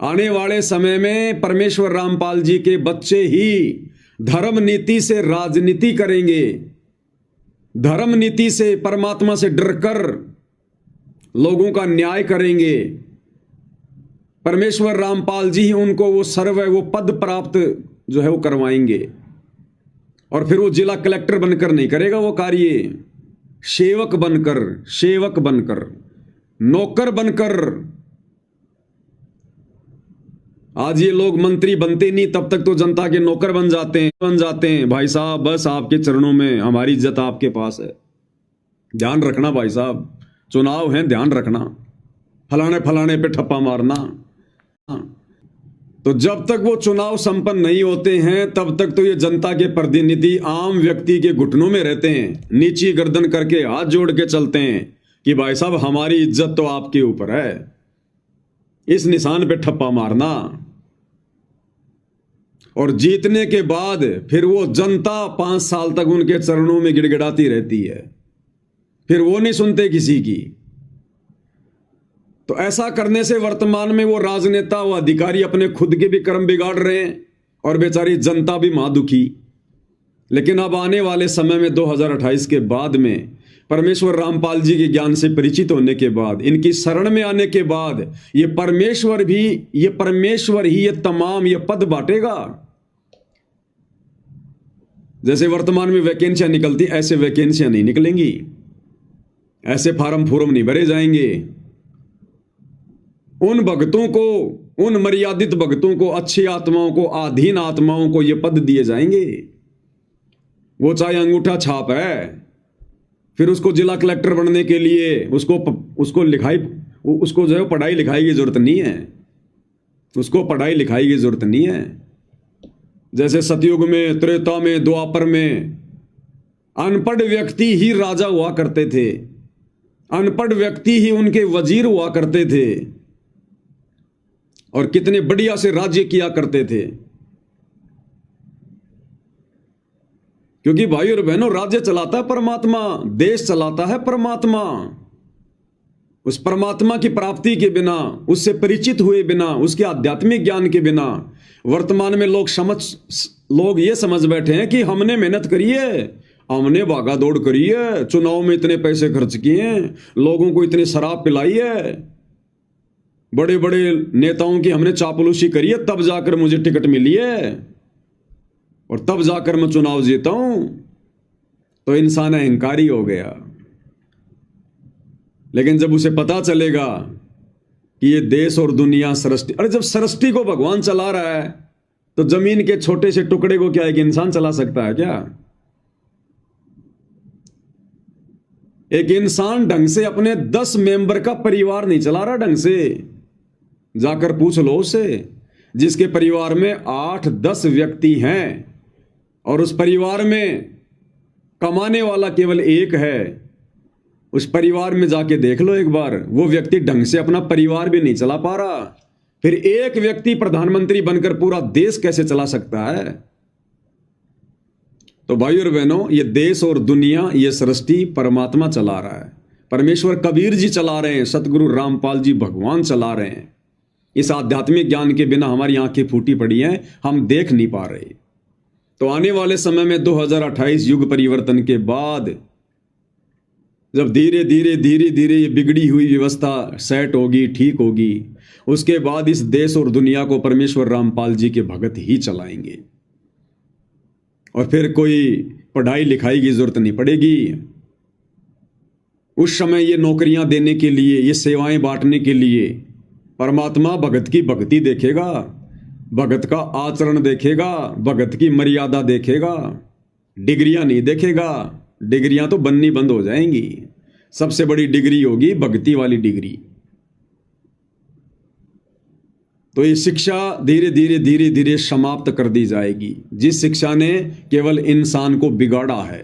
आने वाले समय में परमेश्वर रामपाल जी के बच्चे ही धर्म नीति से राजनीति करेंगे, धर्म नीति से, परमात्मा से डरकर लोगों का न्याय करेंगे। परमेश्वर रामपाल जी ही उनको वो पद प्राप्त जो है वो करवाएंगे। और फिर वो जिला कलेक्टर बनकर नहीं करेगा वो कार्य, सेवक बनकर, नौकर बनकर। आज ये लोग मंत्री बनते नहीं, तब तक तो जनता के नौकर बन जाते हैं। भाई साहब, बस आपके चरणों में हमारी इज्जत आपके पास है। ध्यान रखना भाई साहब, चुनाव है, ध्यान रखना, फलाने पे ठप्पा मारना। तो जब तक वो चुनाव संपन्न नहीं होते हैं तब तक तो ये जनता के प्रतिनिधि आम व्यक्ति के घुटनों में रहते हैं, नीची गर्दन करके हाथ जोड़ के चलते हैं कि भाई साहब हमारी इज्जत तो आपके ऊपर है, इस निशान पे ठप्पा मारना। और जीतने के बाद फिर वो जनता 5 साल तक उनके चरणों में गिड़गिड़ाती रहती है, फिर वो नहीं सुनते किसी की। तो ऐसा करने से वर्तमान में वो राजनेता, वो अधिकारी अपने खुद के भी कर्म बिगाड़ रहे हैं और बेचारी जनता भी महादुखी। लेकिन अब आने वाले समय में 2028 के बाद में परमेश्वर रामपाल जी के ज्ञान से परिचित होने के बाद, इनकी शरण में आने के बाद ये परमेश्वर ही ये तमाम ये पद बांटेगा। जैसे वर्तमान में वैकेंसियां निकलती, ऐसे वैकेंसियां नहीं निकलेंगी, ऐसे फार्म फूरम नहीं भरे जाएंगे। उन भक्तों को, उन मर्यादित भक्तों को, अच्छी आत्माओं को, आधीन आत्माओं को ये पद दिए जाएंगे। वो चाहे अंगूठा छाप है, फिर उसको जिला कलेक्टर बनने के लिए उसको जो है पढ़ाई लिखाई की जरूरत नहीं है, उसको पढ़ाई लिखाई की जरूरत नहीं है। जैसे सतयुग में, त्रेता में, द्वापर में अनपढ़ व्यक्ति ही राजा हुआ करते थे, अनपढ़ व्यक्ति ही उनके वजीर हुआ करते थे और कितने बढ़िया से राज्य किया करते थे। क्योंकि भाई और बहनों, राज्य चलाता है परमात्मा, देश चलाता है परमात्मा। उस परमात्मा की प्राप्ति के बिना, उससे परिचित हुए बिना, उसके आध्यात्मिक ज्ञान के बिना वर्तमान में लोग ये समझ बैठे हैं कि हमने मेहनत करी है, हमने भागा दौड़ करी है, चुनाव में इतने पैसे खर्च किए हैं, लोगों को इतनी शराब पिलाई है, बड़े बड़े नेताओं की हमने चापलूसी करी है, तब जाकर मुझे टिकट मिली है और तब जाकर मैं चुनाव जीता हूं। तो इंसान अहंकारी हो गया। लेकिन जब उसे पता चलेगा कि ये देश और दुनिया सृष्टि, अरे जब सृष्टि को भगवान चला रहा है तो जमीन के छोटे से टुकड़े को क्या एक इंसान चला सकता है क्या? एक इंसान ढंग से अपने 10 मेंबर का परिवार नहीं चला रहा ढंग से। जाकर पूछ लो उससे, जिसके परिवार में 8-10 व्यक्ति हैं और उस परिवार में कमाने वाला केवल एक है, उस परिवार में जाके देख लो एक बार, वो व्यक्ति ढंग से अपना परिवार भी नहीं चला पा रहा, फिर एक व्यक्ति प्रधानमंत्री बनकर पूरा देश कैसे चला सकता है? तो भाई और बहनों, ये देश और दुनिया, ये सृष्टि परमात्मा चला रहा है, परमेश्वर कबीर जी चला रहे हैं, सतगुरु रामपाल जी भगवान चला रहे हैं। इस आध्यात्मिक ज्ञान के बिना हमारी आंखें फूटी पड़ी हैं, हम देख नहीं पा रहे। तो आने वाले समय में 2028 युग परिवर्तन के बाद जब धीरे धीरे ये बिगड़ी हुई व्यवस्था सेट होगी, ठीक होगी, उसके बाद इस देश और दुनिया को परमेश्वर रामपाल जी के भगत ही चलाएंगे और फिर कोई पढ़ाई लिखाई की जरूरत नहीं पड़ेगी। उस समय ये नौकरियां देने के लिए, ये सेवाएं बांटने के लिए परमात्मा भगत की भक्ति देखेगा, भगत का आचरण देखेगा, भगत की मर्यादा देखेगा, डिग्रियां नहीं देखेगा। डिग्रियां तो बननी बंद हो जाएंगी। सबसे बड़ी डिग्री होगी भक्ति वाली डिग्री। तो ये शिक्षा धीरे धीरे समाप्त कर दी जाएगी, जिस शिक्षा ने केवल इंसान को बिगाड़ा है।